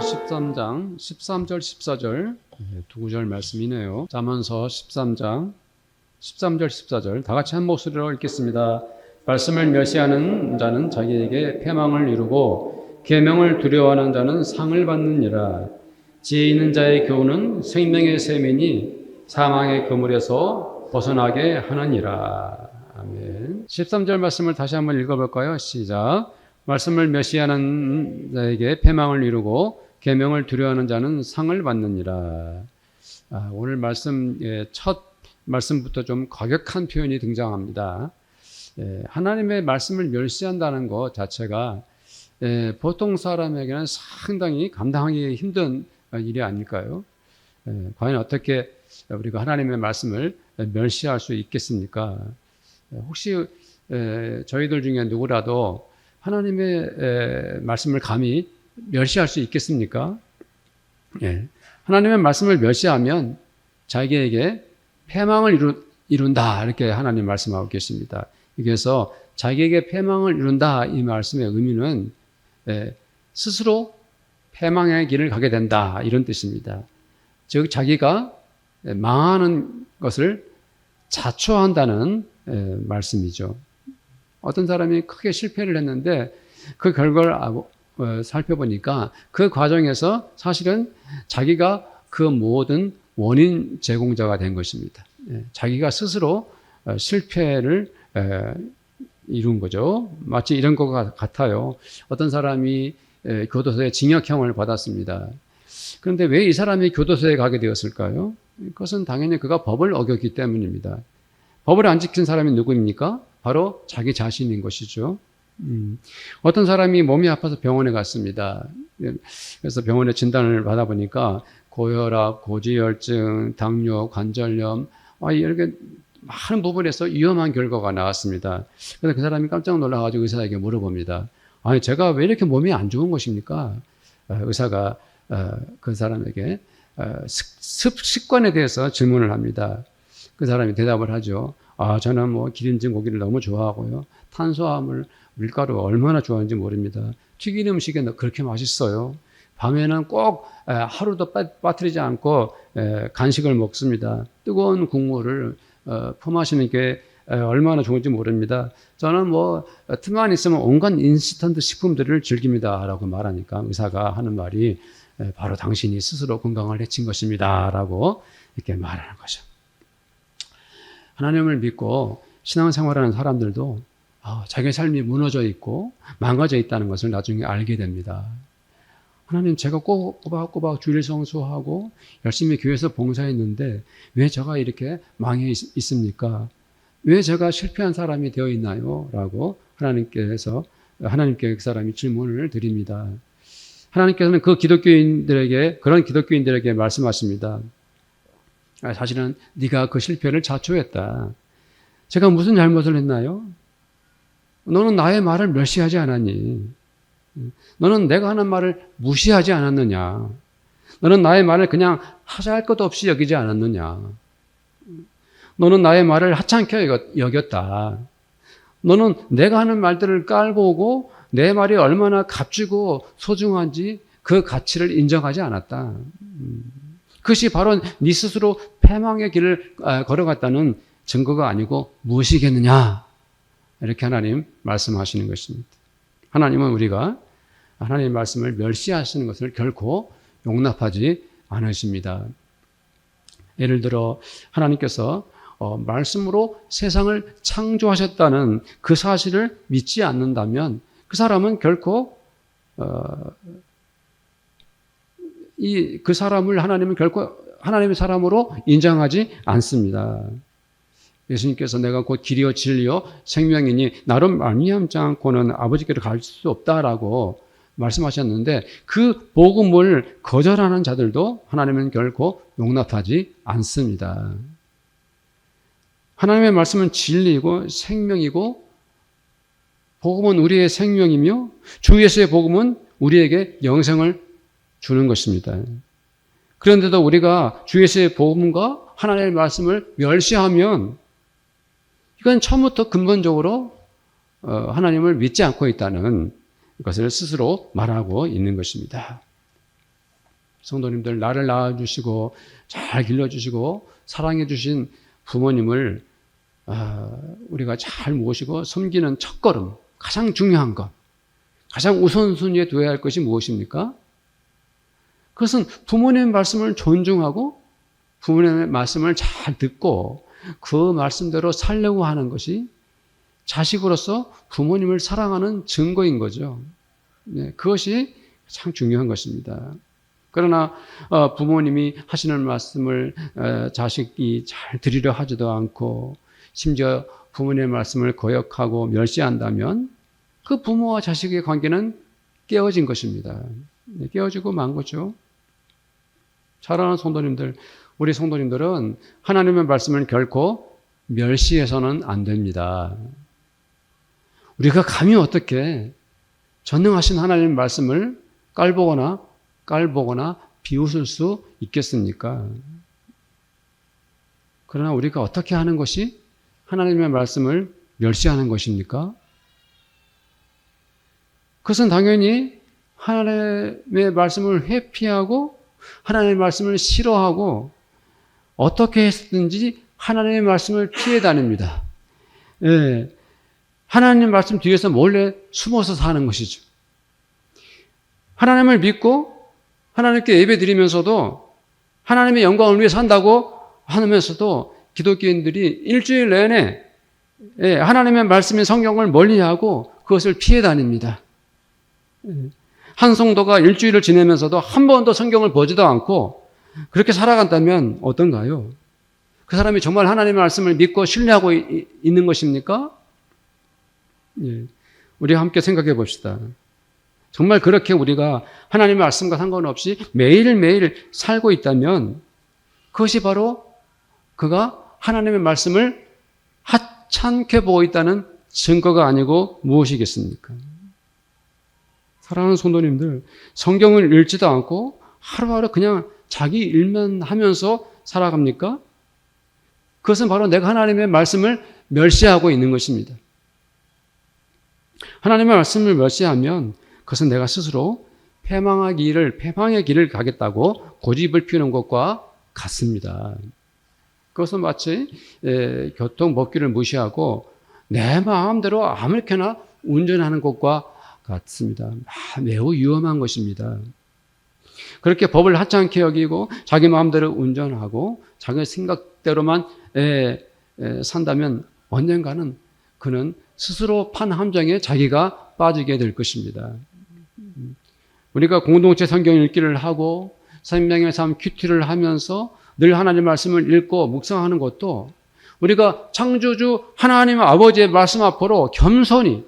13장 13절 14절 두 구절 말씀이네요. 잠언서 13장 13절 14절 다 같이 한 목소리로 읽겠습니다. 말씀을 멸시하는 자는 자기에게 패망을 이루고 계명을 두려워하는 자는 상을 받느니라. 지혜 있는 자의 교훈은 생명의 샘이니 사망의 그물에서 벗어나게 하느니라. 아멘. 13절 말씀을 다시 한번 읽어볼까요? 시작. 말씀을 멸시하는 자에게 패망을 이루고 계명을 두려워하는 자는 상을 받느니라. 오늘 말씀 첫 말씀부터 좀 과격한 표현이 등장합니다. 하나님의 말씀을 멸시한다는 것 자체가 보통 사람에게는 상당히 감당하기 힘든 일이 아닐까요? 과연 어떻게 우리가 하나님의 말씀을 멸시할 수 있겠습니까? 혹시 저희들 중에 누구라도 하나님의 말씀을 감히 멸시할 수 있겠습니까? 하나님의 말씀을 멸시하면 자기에게 패망을 이룬다 이렇게 하나님 말씀하고 계십니다. 그래서 자기에게 패망을 이룬다 이 말씀의 의미는 스스로 패망의 길을 가게 된다 이런 뜻입니다. 즉 자기가 망하는 것을 자초한다는 말씀이죠. 어떤 사람이 크게 실패를 했는데 그 결과를 살펴보니까 그 과정에서 사실은 자기가 그 모든 원인 제공자가 된 것입니다. 자기가 스스로 실패를 이룬 거죠. 마치 이런 것 같아요. 어떤 사람이 교도소에 징역형을 받았습니다. 그런데 왜 이 사람이 교도소에 가게 되었을까요? 그것은 당연히 그가 법을 어겼기 때문입니다. 법을 안 지킨 사람이 누구입니까? 바로 자기 자신인 것이죠. 어떤 사람이 몸이 아파서 병원에 갔습니다. 그래서 병원에 진단을 받아보니까 고혈압, 고지혈증, 당뇨, 관절염 이렇게 많은 부분에서 위험한 결과가 나왔습니다. 그래서 그 사람이 깜짝 놀라가지고 의사에게 물어봅니다. 아니 제가 왜 이렇게 몸이 안 좋은 것입니까? 의사가 그 사람에게 습관에 대해서 질문을 합니다. 그 사람이 대답을 하죠. 저는 뭐 기름진 고기를 너무 좋아하고요. 탄수화물, 밀가루 얼마나 좋아하는지 모릅니다. 튀긴 음식이 그렇게 맛있어요. 밤에는 꼭 하루도 빠뜨리지 않고 간식을 먹습니다. 뜨거운 국물을 품마시는 게 얼마나 좋은지 모릅니다. 저는 뭐 틈만 있으면 온갖 인스턴트 식품들을 즐깁니다. 라고 말하니까 의사가 하는 말이 바로 당신이 스스로 건강을 해친 것입니다. 라고 이렇게 말하는 거죠. 하나님을 믿고 신앙생활하는 사람들도 자기 삶이 무너져 있고 망가져 있다는 것을 나중에 알게 됩니다. 하나님 제가 꼬박꼬박 주일 성수하고 열심히 교회에서 봉사했는데 왜 제가 이렇게 망해 있습니까? 왜 제가 실패한 사람이 되어 있나요? 라고 하나님께 그 사람이 질문을 드립니다. 하나님께서는 그런 기독교인들에게 말씀하십니다. 사실은 네가 그 실패를 자초했다. 제가 무슨 잘못을 했나요? 너는 나의 말을 멸시하지 않았니? 너는 내가 하는 말을 무시하지 않았느냐? 너는 나의 말을 그냥 하자 할 것도 없이 여기지 않았느냐? 너는 나의 말을 하찮게 여겼다. 너는 내가 하는 말들을 깔보고 내 말이 얼마나 값지고 소중한지 그 가치를 인정하지 않았다. 그것이 바로 네 스스로 패망의 길을 걸어갔다는 증거가 아니고 무엇이겠느냐? 이렇게 하나님 말씀하시는 것입니다. 하나님은 우리가 하나님의 말씀을 멸시하시는 것을 결코 용납하지 않으십니다. 예를 들어 하나님께서 말씀으로 세상을 창조하셨다는 그 사실을 믿지 않는다면 그 사람은 결코 그 사람을 하나님은 결코 하나님의 사람으로 인정하지 않습니다. 예수님께서 내가 곧 길이요 진리요 생명이니 나로 말미암지 않고는 아버지께로 갈 수 없다라고 말씀하셨는데 그 복음을 거절하는 자들도 하나님은 결코 용납하지 않습니다. 하나님의 말씀은 진리이고 생명이고 복음은 우리의 생명이며 주 예수의 복음은 우리에게 영생을 주는 것입니다. 그런데도 우리가 주 예수의 복음과 하나님의 말씀을 멸시하면 이건 처음부터 근본적으로 하나님을 믿지 않고 있다는 것을 스스로 말하고 있는 것입니다. 성도님들, 나를 낳아주시고 잘 길러주시고 사랑해주신 부모님을 우리가 잘 모시고 섬기는 첫걸음, 가장 중요한 것, 가장 우선순위에 둬야 할 것이 무엇입니까? 그것은 부모님의 말씀을 존중하고 부모님의 말씀을 잘 듣고 그 말씀대로 살려고 하는 것이 자식으로서 부모님을 사랑하는 증거인 거죠. 그것이 가장 중요한 것입니다. 그러나 부모님이 하시는 말씀을 자식이 잘 들으려 하지도 않고 심지어 부모님의 말씀을 거역하고 멸시한다면 그 부모와 자식의 관계는 깨어진 것입니다. 깨어지고 만 거죠. 사랑하는 성도님들, 우리 성도님들은 하나님의 말씀을 결코 멸시해서는 안 됩니다. 우리가 감히 어떻게 전능하신 하나님의 말씀을 깔보거나 비웃을 수 있겠습니까? 그러나 우리가 어떻게 하는 것이 하나님의 말씀을 멸시하는 것입니까? 그것은 당연히 하나님의 말씀을 회피하고 하나님의 말씀을 싫어하고 어떻게 했든지 하나님의 말씀을 피해 다닙니다. 하나님의 말씀 뒤에서 몰래 숨어서 사는 것이죠. 하나님을 믿고 하나님께 예배 드리면서도 하나님의 영광을 위해 산다고 하면서도 기독교인들이 일주일 내내 하나님의 말씀인 성경을 멀리하고 그것을 피해 다닙니다. 한 성도가 일주일을 지내면서도 한 번도 성경을 보지도 않고 그렇게 살아간다면 어떤가요? 그 사람이 정말 하나님의 말씀을 믿고 신뢰하고 있는 것입니까? 우리가 함께 생각해 봅시다. 정말 그렇게 우리가 하나님의 말씀과 상관없이 매일매일 살고 있다면 그것이 바로 그가 하나님의 말씀을 하찮게 보고 있다는 증거가 아니고 무엇이겠습니까? 사랑하는 성도님들, 성경을 읽지도 않고 하루하루 그냥 자기 일만 하면서 살아갑니까? 그것은 바로 내가 하나님의 말씀을 멸시하고 있는 것입니다. 하나님의 말씀을 멸시하면 그것은 내가 스스로 패망의 길을 가겠다고 고집을 피우는 것과 같습니다. 그것은 마치 교통 법규를 무시하고 내 마음대로 아무렇게나 운전하는 것과 같습니다. 매우 위험한 것입니다. 그렇게 법을 하찮게 여기고 자기 마음대로 운전하고 자기 생각대로만 산다면 언젠가는 그는 스스로 판 함정에 자기가 빠지게 될 것입니다. 우리가 공동체 성경 읽기를 하고 생명의 삶 큐티를 하면서 늘 하나님의 말씀을 읽고 묵상하는 것도 우리가 창조주 하나님 아버지의 말씀 앞으로 겸손히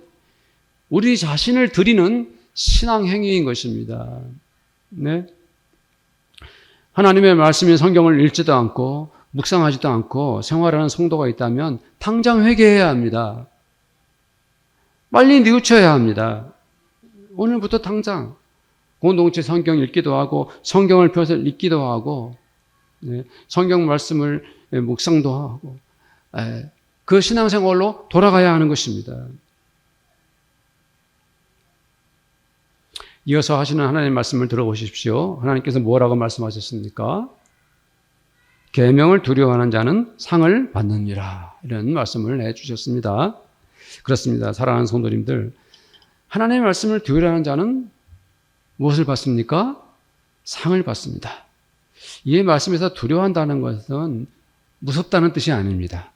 우리 자신을 드리는 신앙 행위인 것입니다. 네. 하나님의 말씀인 성경을 읽지도 않고 묵상하지도 않고 생활하는 성도가 있다면 당장 회개해야 합니다. 빨리 뉘우쳐야 합니다. 오늘부터 당장 공동체 성경 읽기도 하고 성경을 펴서 읽기도 하고 성경 말씀을 묵상도 하고 그 신앙생활로 돌아가야 하는 것입니다. 이어서 하시는 하나님의 말씀을 들어보십시오. 하나님께서 뭐라고 말씀하셨습니까? 계명을 두려워하는 자는 상을 받느니라, 이런 말씀을 해주셨습니다. 그렇습니다. 사랑하는 성도님들, 하나님의 말씀을 두려워하는 자는 무엇을 받습니까? 상을 받습니다. 이 말씀에서 두려워한다는 것은 무섭다는 뜻이 아닙니다.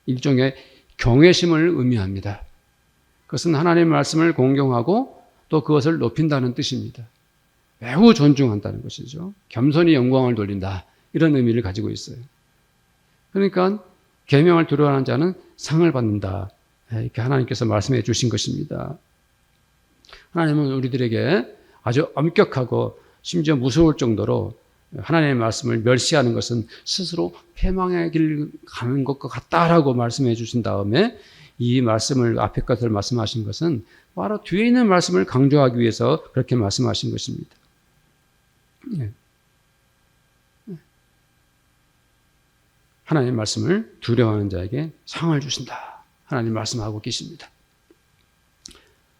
일종의 경외심을 의미합니다. 그것은 하나님의 말씀을 공경하고 또 그것을 높인다는 뜻입니다. 매우 존중한다는 것이죠. 겸손히 영광을 돌린다, 이런 의미를 가지고 있어요. 그러니까 계명을 두려워하는 자는 상을 받는다, 이렇게 하나님께서 말씀해 주신 것입니다. 하나님은 우리들에게 아주 엄격하고 심지어 무서울 정도로 하나님의 말씀을 멸시하는 것은 스스로 패망의 길을 가는 것과 같다라고 말씀해 주신 다음에 이 말씀을 앞에 것을 말씀하신 것은 바로 뒤에 있는 말씀을 강조하기 위해서 그렇게 말씀하신 것입니다. 하나님의 말씀을 두려워하는 자에게 상을 주신다, 하나님 말씀하고 계십니다.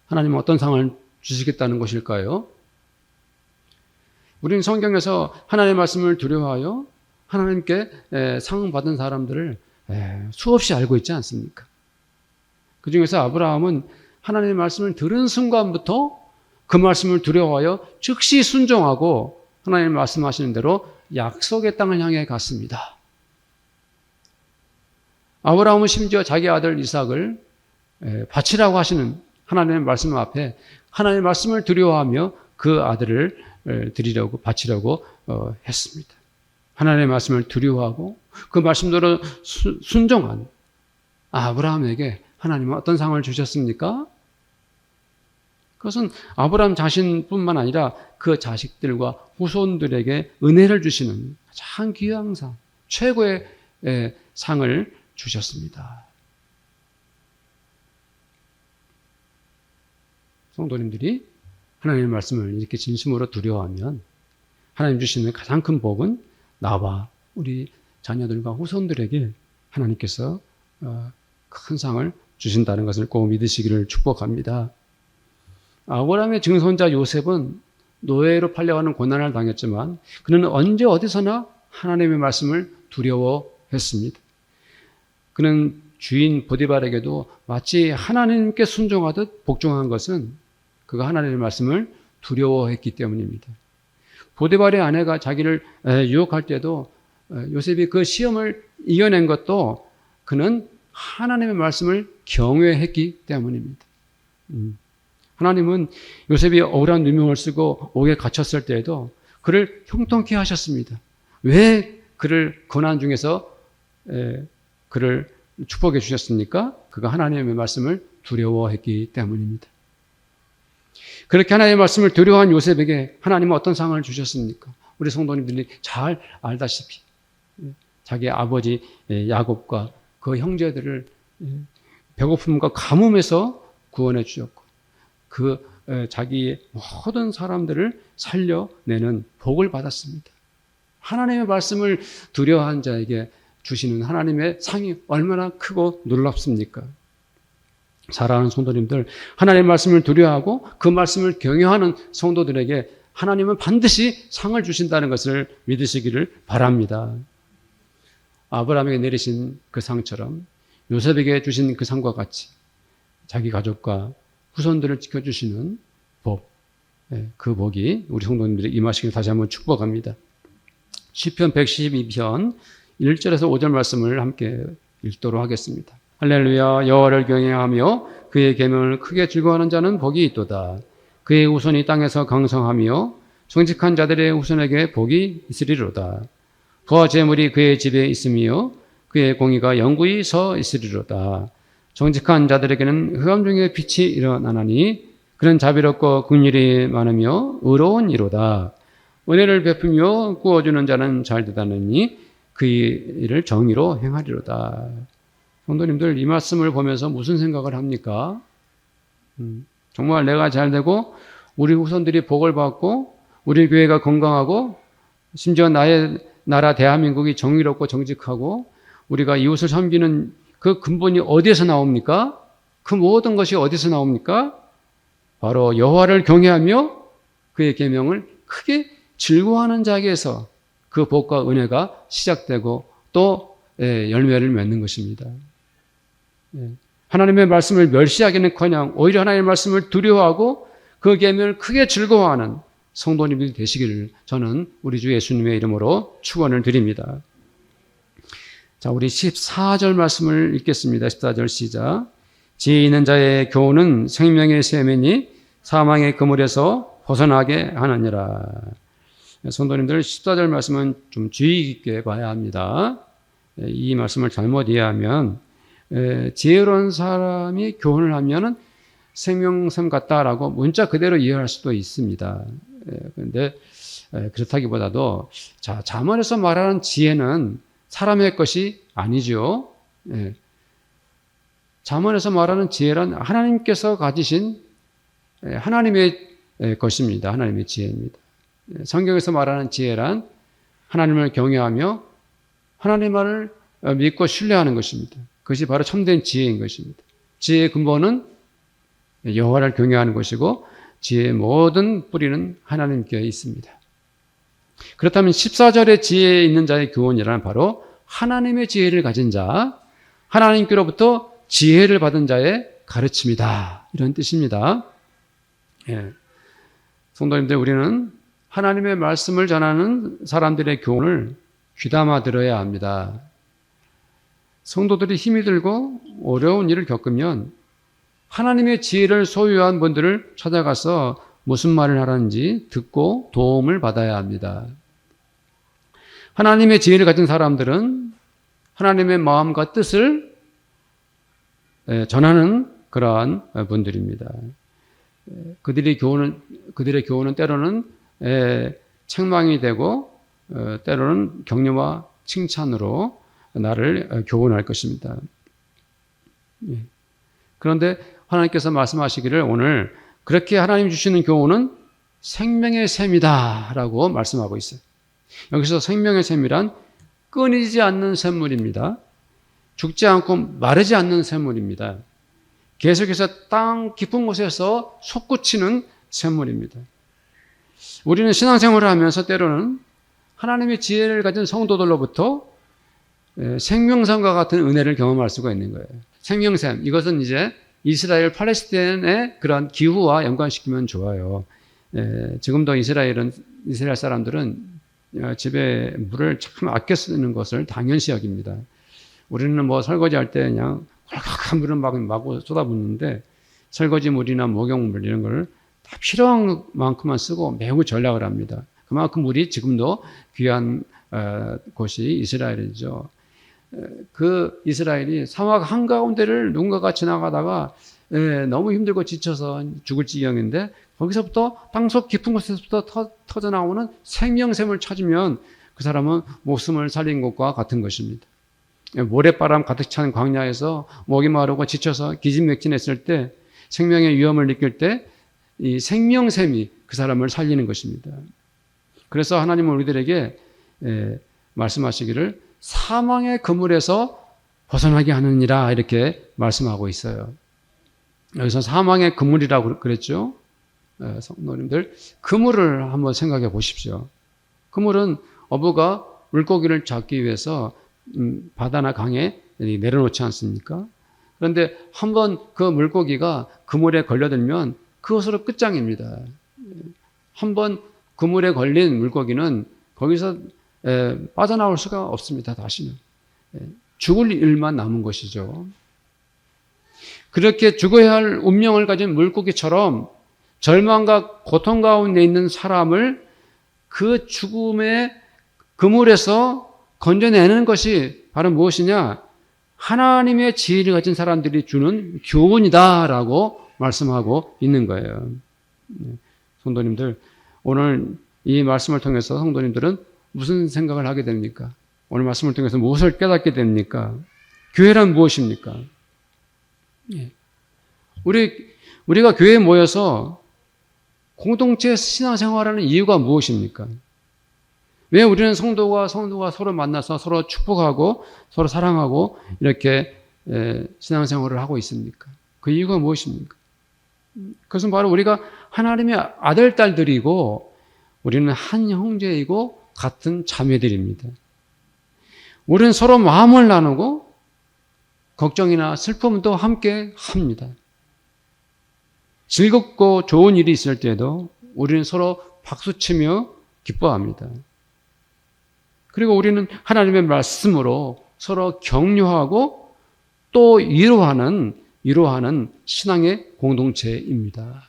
하나님은 어떤 상을 주시겠다는 것일까요? 우리는 성경에서 하나님의 말씀을 두려워하여 하나님께 상 받은 사람들을 수없이 알고 있지 않습니까? 그 중에서 아브라함은 하나님의 말씀을 들은 순간부터 그 말씀을 두려워하여 즉시 순종하고 하나님 말씀하시는 대로 약속의 땅을 향해 갔습니다. 아브라함은 심지어 자기 아들 이삭을 바치라고 하시는 하나님의 말씀 앞에 하나님의 말씀을 두려워하며 그 아들을 드리려고 바치려고 했습니다. 하나님의 말씀을 두려워하고 그 말씀대로 순종한 아브라함에게 하나님은 어떤 상을 주셨습니까? 그것은 아브라함 자신뿐만 아니라 그 자식들과 후손들에게 은혜를 주시는 가장 귀한 상, 최고의 상을 주셨습니다. 성도님들이 하나님의 말씀을 이렇게 진심으로 두려워하면 하나님 주시는 가장 큰 복은 나와 우리 자녀들과 후손들에게 하나님께서 큰 상을 주신다는 것을 꼭 믿으시기를 축복합니다. 아브라함의 증손자 요셉은 노예로 팔려가는 고난을 당했지만 그는 언제 어디서나 하나님의 말씀을 두려워했습니다. 그는 주인 보디발에게도 마치 하나님께 순종하듯 복종한 것은 그가 하나님의 말씀을 두려워했기 때문입니다. 보디발의 아내가 자기를 유혹할 때도 요셉이 그 시험을 이겨낸 것도 그는 하나님의 말씀을 경외했기 때문입니다. 하나님은 요셉이 억울한 누명을 쓰고 옥에 갇혔을 때에도 그를 형통케 하셨습니다. 왜 그를 고난 중에서 그를 축복해 주셨습니까? 그가 하나님의 말씀을 두려워했기 때문입니다. 그렇게 하나님의 말씀을 두려워한 요셉에게 하나님은 어떤 상을 주셨습니까? 우리 성도님들이 잘 알다시피 자기 아버지 야곱과 그 형제들을 배고픔과 가뭄에서 구원해 주셨고 그 자기의 모든 사람들을 살려내는 복을 받았습니다. 하나님의 말씀을 두려워한 자에게 주시는 하나님의 상이 얼마나 크고 놀랍습니까? 사랑하는 성도님들, 하나님의 말씀을 두려워하고 그 말씀을 경외하는 성도들에게 하나님은 반드시 상을 주신다는 것을 믿으시기를 바랍니다. 아브라함에게 내리신 그 상처럼 요셉에게 주신 그 상과 같이 자기 가족과 후손들을 지켜주시는 복, 그 복이 우리 성도님들이 임하시길 다시 한번 축복합니다. 시편 112편 1절에서 5절 말씀을 함께 읽도록 하겠습니다. 할렐루야. 여호와를 경외하며 그의 계명을 크게 즐거워하는 자는 복이 있도다. 그의 후손이 땅에서 강성하며 정직한 자들의 후손에게 복이 있으리로다. 부와 재물이 그의 집에 있으며 그의 공의가 영구히 서 있으리로다. 정직한 자들에게는 흑암 중에 빛이 일어나나니 그는 자비롭고 긍휼이 많으며 의로운 이로다. 은혜를 베푸며 구워주는 자는 잘되다느니 그 일을 정의로 행하리로다. 성도님들, 이 말씀을 보면서 무슨 생각을 합니까? 정말 내가 잘되고 우리 후손들이 복을 받고 우리 교회가 건강하고 심지어 나의 나라 대한민국이 정의롭고 정직하고 우리가 이웃을 섬기는 그 근본이 어디에서 나옵니까? 그 모든 것이 어디서 나옵니까? 바로 여호와를 경외하며 그의 계명을 크게 즐거워하는 자에게서 그 복과 은혜가 시작되고 또 열매를 맺는 것입니다. 하나님의 말씀을 멸시하기는커녕 오히려 하나님의 말씀을 두려워하고 그 계명을 크게 즐거워하는 성도님들이 되시기를 저는 우리 주 예수님의 이름으로 축원을 드립니다. 자, 우리 14절 말씀을 읽겠습니다. 14절 시작. 지혜 있는 자의 교훈은 생명의 샘이니 사망의 그물에서 벗어나게 하느니라. 성도님들, 14절 말씀은 좀 주의 깊게 봐야 합니다. 이 말씀을 잘못 이해하면 지혜로운 사람이 교훈을 하면은 생명샘 같다라고 문자 그대로 이해할 수도 있습니다. 그런데 그렇다기보다도 잠언에서 말하는 지혜는 사람의 것이 아니죠. 잠언에서 말하는 지혜란 하나님께서 가지신 하나님의 것입니다. 하나님의 지혜입니다. 성경에서 말하는 지혜란 하나님을 경외하며 하나님 말을 믿고 신뢰하는 것입니다. 그것이 바로 참된 지혜인 것입니다. 지혜의 근본은 여호와를 경외하는 것이고 지혜의 모든 뿌리는 하나님께 있습니다. 그렇다면 14절의 지혜에 있는 자의 교훈이란 바로 하나님의 지혜를 가진 자, 하나님께로부터 지혜를 받은 자의 가르침이다. 이런 뜻입니다. 예. 성도님들, 우리는 하나님의 말씀을 전하는 사람들의 교훈을 귀담아 들어야 합니다. 성도들이 힘이 들고 어려운 일을 겪으면 하나님의 지혜를 소유한 분들을 찾아가서 무슨 말을 하는지 듣고 도움을 받아야 합니다. 하나님의 지혜를 가진 사람들은 하나님의 마음과 뜻을 전하는 그러한 분들입니다. 그들의 교훈은 때로는 책망이 되고 때로는 격려와 칭찬으로 나를 교훈할 것입니다. 그런데 하나님께서 말씀하시기를 오늘 그렇게 하나님 주시는 교훈은 생명의 샘이다 라고 말씀하고 있어요. 여기서 생명의 샘이란 끊이지 않는 샘물입니다. 죽지 않고 마르지 않는 샘물입니다. 계속해서 땅 깊은 곳에서 솟구치는 샘물입니다. 우리는 신앙생활을 하면서 때로는 하나님의 지혜를 가진 성도들로부터 생명샘과 같은 은혜를 경험할 수가 있는 거예요. 생명샘, 이것은 이제 이스라엘 팔레스타인의 그런 기후와 연관시키면 좋아요. 지금도 이스라엘 사람들은 집에 물을 참 아껴 쓰는 것을 당연시 여깁니다. 우리는 뭐 설거지할 때 그냥 홀쭉한 물을 마구 쏟아붓는데 설거지 물이나 목욕물 이런 걸 다 필요한 만큼만 쓰고 매우 전략을 합니다. 그만큼 물이 지금도 귀한 곳이 이스라엘이죠. 그 이스라엘이 사막 한가운데를 누군가가 지나가다가 너무 힘들고 지쳐서 죽을 지경인데 거기서부터 땅속 깊은 곳에서부터 터져나오는 생명샘을 찾으면 그 사람은 목숨을 살린 것과 같은 것입니다. 모래바람 가득 찬 광야에서 목이 마르고 지쳐서 기진맥진했을 때 생명의 위험을 느낄 때 이 생명샘이 그 사람을 살리는 것입니다. 그래서 하나님은 우리들에게 말씀하시기를 사망의 그물에서 벗어나게 하느니라 이렇게 말씀하고 있어요. 여기서 사망의 그물이라고 그랬죠. 성도님들, 그물을 한번 생각해 보십시오. 그물은 어부가 물고기를 잡기 위해서 바다나 강에 내려놓지 않습니까? 그런데 한번 그 물고기가 그물에 걸려들면 그것으로 끝장입니다. 한번 그물에 걸린 물고기는 거기서 빠져나올 수가 없습니다. 다시는. 죽을 일만 남은 것이죠. 그렇게 죽어야 할 운명을 가진 물고기처럼 절망과 고통 가운데 있는 사람을 그 죽음의 그물에서 건져내는 것이 바로 무엇이냐? 하나님의 지혜를 가진 사람들이 주는 교훈이다라고 말씀하고 있는 거예요. 성도님들, 오늘 이 말씀을 통해서 성도님들은 무슨 생각을 하게 됩니까? 오늘 말씀을 통해서 무엇을 깨닫게 됩니까? 교회란 무엇입니까? 우리가 교회에 모여서 공동체 신앙생활하는 이유가 무엇입니까? 왜 우리는 성도가 서로 만나서 서로 축복하고 서로 사랑하고 이렇게 신앙생활을 하고 있습니까? 그 이유가 무엇입니까? 그것은 바로 우리가 하나님의 아들, 딸들이고 우리는 한 형제이고 같은 자매들입니다. 우리는 서로 마음을 나누고 걱정이나 슬픔도 함께 합니다. 즐겁고 좋은 일이 있을 때도 우리는 서로 박수치며 기뻐합니다. 그리고 우리는 하나님의 말씀으로 서로 격려하고 또 위로하는 신앙의 공동체입니다.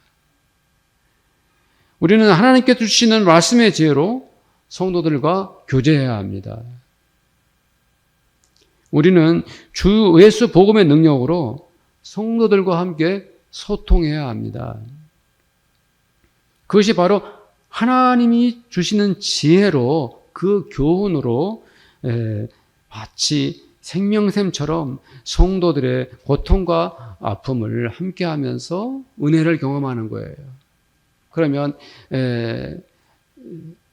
우리는 하나님께 주시는 말씀의 지혜로 성도들과 교제해야 합니다. 우리는 주 예수 복음의 능력으로 성도들과 함께 소통해야 합니다. 그것이 바로 하나님이 주시는 지혜로 그 교훈으로 마치 생명샘처럼 성도들의 고통과 아픔을 함께하면서 은혜를 경험하는 거예요. 그러면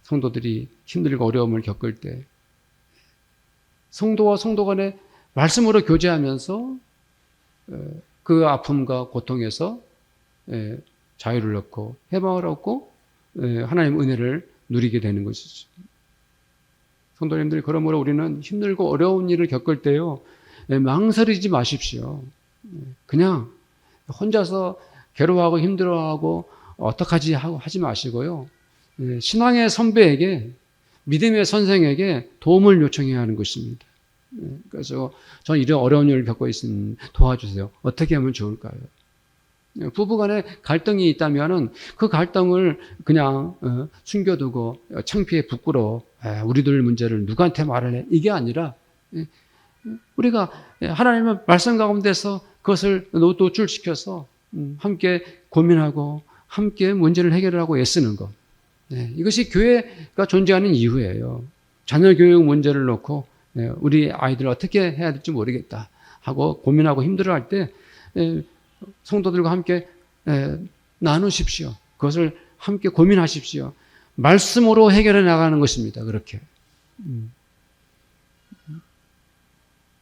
성도들이 힘들고 어려움을 겪을 때 성도와 성도 간에 말씀으로 교제하면서 그 아픔과 고통에서 자유를 얻고 해방을 얻고 하나님의 은혜를 누리게 되는 것이죠. 성도님들, 그러므로 우리는 힘들고 어려운 일을 겪을 때요, 망설이지 마십시오. 그냥 혼자서 괴로워하고 힘들어하고 어떡하지 하고 하지 마시고요. 신앙의 선배에게, 믿음의 선생에게 도움을 요청해야 하는 것입니다. 그래서 저는 이런 어려운 일을 겪고 있으니 도와주세요. 어떻게 하면 좋을까요? 부부간에 갈등이 있다면은 그 갈등을 그냥 숨겨두고 창피해 부끄러워 우리들 문제를 누구한테 말을 해, 이게 아니라 우리가 하나님의 말씀 가운데서 그것을 노출시켜서 함께 고민하고 함께 문제를 해결하고 애쓰는 것, 이것이 교회가 존재하는 이유예요. 자녀 교육 문제를 놓고 우리 아이들 어떻게 해야 될지 모르겠다 하고 고민하고 힘들어할 때 성도들과 함께 나누십시오. 그것을 함께 고민하십시오. 말씀으로 해결해 나가는 것입니다. 그렇게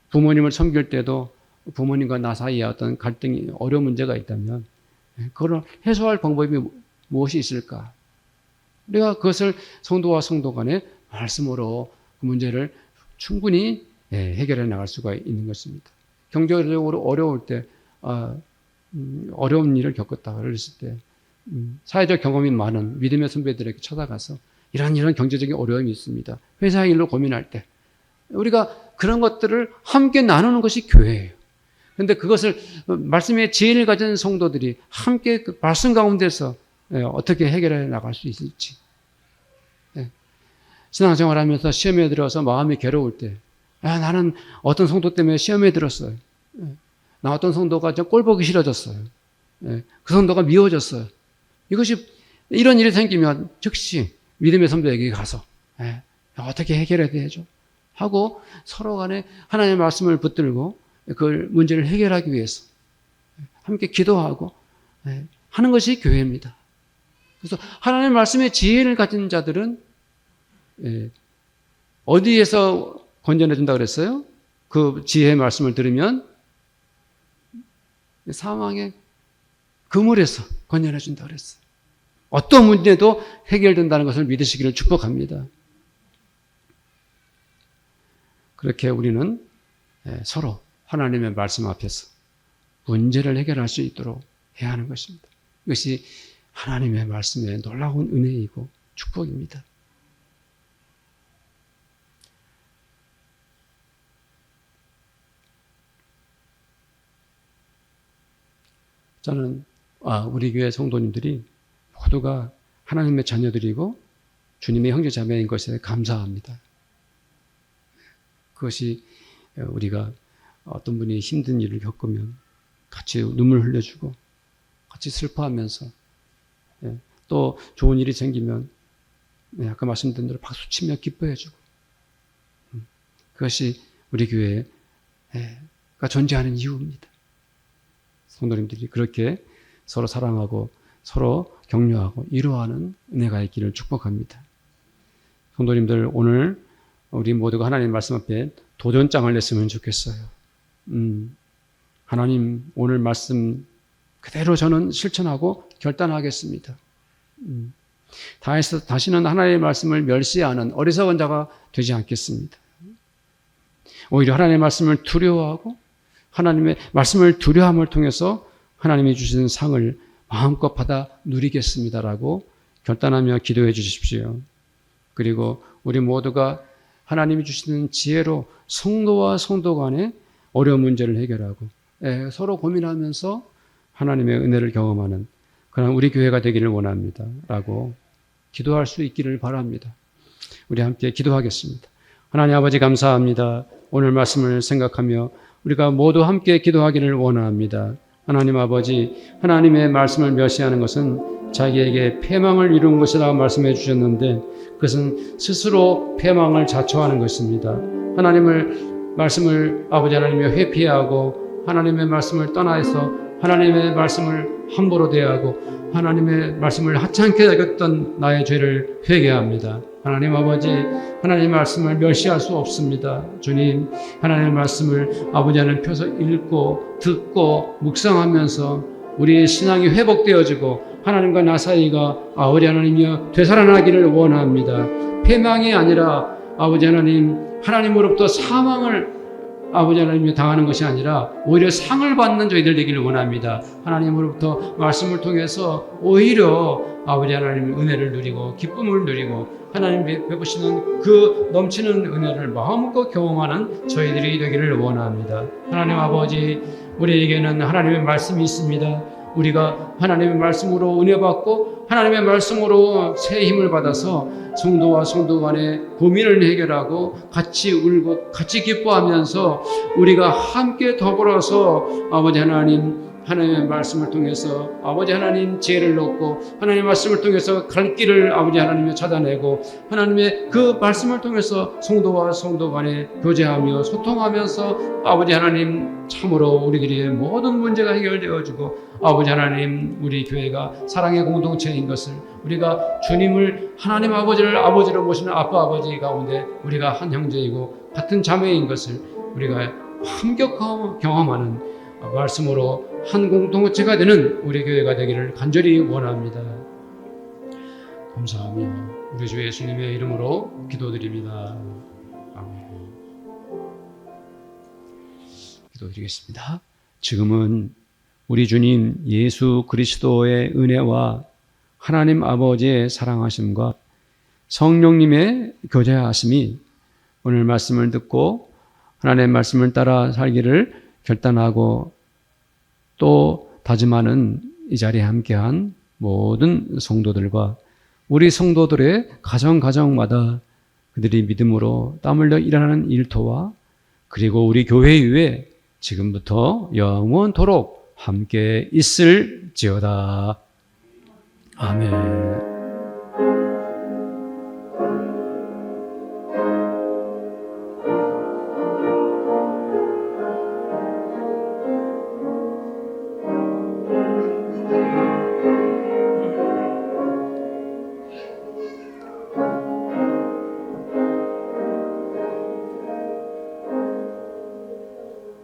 부모님을 섬길 때도 부모님과 나 사이에 어떤 갈등이, 어려운 문제가 있다면 그걸 해소할 방법이 무엇이 있을까? 우리가 그것을 성도와 성도 간에 말씀으로 그 문제를 충분히 해결해 나갈 수가 있는 것입니다. 경제적으로 어려울 때, 어려운 일을 겪었다 그랬을 때 사회적 경험이 많은 믿음의 선배들에게 찾아가서 이런 경제적인 어려움이 있습니다. 회사 일로 고민할 때 우리가 그런 것들을 함께 나누는 것이 교회예요. 그런데 그것을 말씀의 지혜를 가진 성도들이 함께 그 말씀 가운데서 어떻게 해결해 나갈 수 있을지, 신앙생활하면서 시험에 들어서 마음이 괴로울 때, 나는 어떤 성도 때문에 시험에 들었어요. 나 어떤 성도가 꼴 보기 싫어졌어요. 그 성도가 미워졌어요. 이런 일이 생기면 즉시 믿음의 선배에게 가서 어떻게 해결해야 되죠? 하고 서로 간에 하나님의 말씀을 붙들고 그 문제를 해결하기 위해서 함께 기도하고 하는 것이 교회입니다. 그래서 하나님의 말씀의 지혜를 가진 자들은 어디에서 건져내 준다 그랬어요? 그 지혜의 말씀을 들으면 사망의 그물에서 건져내 준다 그랬어요. 어떤 문제도 해결된다는 것을 믿으시기를 축복합니다. 그렇게 우리는 서로 하나님의 말씀 앞에서 문제를 해결할 수 있도록 해야 하는 것입니다. 이것이 하나님의 말씀의 놀라운 은혜이고 축복입니다. 저는 우리 교회 성도님들이 모두가 하나님의 자녀들이고 주님의 형제자매인 것에 감사합니다. 그것이 우리가 어떤 분이 힘든 일을 겪으면 같이 눈물 흘려주고 같이 슬퍼하면서 또 좋은 일이 생기면 아까 말씀드린 대로 박수치며 기뻐해주고, 그것이 우리 교회가 존재하는 이유입니다. 성도님들이 그렇게 서로 사랑하고 서로 격려하고 위로하는 은혜가 있기를 축복합니다. 성도님들, 오늘 우리 모두가 하나님 말씀 앞에 도전장을 냈으면 좋겠어요. 하나님, 오늘 말씀 그대로 저는 실천하고 결단하겠습니다. 다시는 하나님의 말씀을 멸시하는 어리석은 자가 되지 않겠습니다. 오히려 하나님의 말씀을 두려워하고 하나님의 말씀을 두려움을 통해서 하나님이 주시는 상을 마음껏 받아 누리겠습니다라고 결단하며 기도해 주십시오. 그리고 우리 모두가 하나님이 주시는 지혜로 성도와 성도 간의 어려운 문제를 해결하고 서로 고민하면서 하나님의 은혜를 경험하는 그런 우리 교회가 되기를 원합니다 라고 기도할 수 있기를 바랍니다. 우리 함께 기도하겠습니다. 하나님 아버지, 감사합니다. 오늘 말씀을 생각하며 우리가 모두 함께 기도하기를 원합니다. 하나님 아버지, 하나님의 말씀을 멸시하는 것은 자기에게 패망을 이룬 것이라고 말씀해 주셨는데 그것은 스스로 패망을 자초하는 것입니다. 하나님의 말씀을 아버지 하나님이 회피하고 하나님의 말씀을 떠나서 하나님의 말씀을 함부로 대하고 하나님의 말씀을 하찮게 여겼던 나의 죄를 회개합니다. 하나님 아버지, 하나님의 말씀을 멸시할 수 없습니다. 주님, 하나님의 말씀을 아버지 하나님 펴서 읽고 듣고 묵상하면서 우리의 신앙이 회복되어지고 하나님과 나 사이가 아버지 하나님이여 되살아나기를 원합니다. 패망이 아니라 아버지 하나님으로부터 사망을 아버지 하나님이 당하는 것이 아니라 오히려 상을 받는 저희들 되기를 원합니다. 하나님으로부터 말씀을 통해서 오히려 아버지 하나님 은혜를 누리고 기쁨을 누리고 하나님 베푸시는 그 넘치는 은혜를 마음껏 경험하는 저희들이 되기를 원합니다. 하나님 아버지, 우리에게는 하나님의 말씀이 있습니다. 우리가 하나님의 말씀으로 은혜 받고 하나님의 말씀으로 새 힘을 받아서 성도와 성도 간의 고민을 해결하고 같이 울고 같이 기뻐하면서 우리가 함께 더불어서 아버지 하나님의 말씀을 통해서 아버지 하나님 지혜를 얻고 하나님의 말씀을 통해서 갈 길을 아버지 하나님이 찾아내고 하나님의 그 말씀을 통해서 성도와 성도 간에 교제하며 소통하면서 아버지 하나님 참으로 우리들의 모든 문제가 해결되어지고 아버지 하나님 우리 교회가 사랑의 공동체인 것을 우리가 주님을 하나님 아버지를 아버지로 모시는 아빠 아버지 가운데 우리가 한 형제이고 같은 자매인 것을 우리가 함께 경험하는 말씀으로 한 공동체가 되는 우리 교회가 되기를 간절히 원합니다. 감사하며 우리 주 예수님의 이름으로 기도드립니다. 아멘. 기도드리겠습니다. 지금은 우리 주님 예수 그리스도의 은혜와 하나님 아버지의 사랑하심과 성령님의 교제하심이 오늘 말씀을 듣고 하나님의 말씀을 따라 살기를 결단하고 또 다짐하는 이 자리에 함께한 모든 성도들과 우리 성도들의 가정마다 그들이 믿음으로 땀 흘려 일하는 일터와 그리고 우리 교회 위에 지금부터 영원토록 함께 있을지어다. 아멘.